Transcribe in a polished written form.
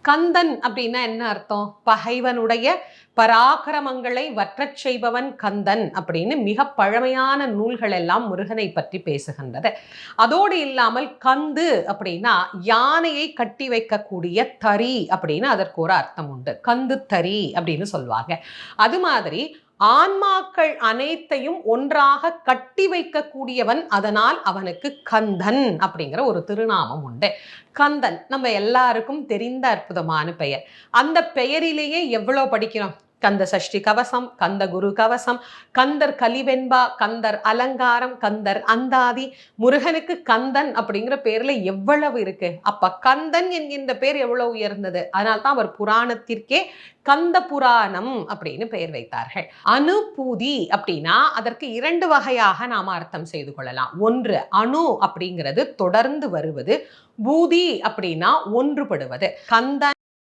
கந்தன் அப்படின்னா என்ன அர்த்தம்? பகைவனுடைய பராக்கிரமங்களை வற்றச் செய்பவன் கந்தன் அப்படின்னு மிக பழமையான நூல்கள் எல்லாம் முருகனை பற்றி பேசுகின்றது. அதோடு இல்லாமல் கந்து அப்படின்னா யானையை கட்டி வைக்கக்கூடிய தறி அப்படின்னு அதற்கு ஒரு அர்த்தம் உண்டு. கந்து தறி அப்படின்னு சொல்லுவாங்க. அது மாதிரி ஆன்மாக்கள் அனைத்தையும் ஒன்றாக கட்டி வைக்கக்கூடியவன், அதனால் அவனுக்கு கந்தன் அப்படிங்கிற ஒரு திருநாமம் உண்டு. கந்தன் நம்ம எல்லாருக்கும் தெரிந்த அற்புதமான பெயர். அந்த பெயரிலேயே எவ்வளவு படிக்கிறோம்? கந்த சஷ்டி கவசம், கந்த குரு கவசம், கந்தர் கலிவெண்பா, கந்தர் அலங்காரம், கந்தர் அந்தாதி. முருகனுக்கு கந்தன் அப்படிங்கிற பேர்ல எவ்வளவு இருக்கு. அப்ப கந்தன் என்கின்ற பேர் எவ்வளவு உயர்ந்தது. அதனால்தான் அவர் புராணத்திற்கே கந்த புராணம் அப்படின்னு பெயர் வைத்தார்கள். அனுபூதி அப்படின்னா அதற்கு இரண்டு வகையாக நாம் அர்த்தம் செய்து கொள்ளலாம். ஒன்று, அணு அப்படிங்கிறது தொடர்ந்து வருவது, பூதி அப்படின்னா ஒன்றுபடுவது. கந்தன்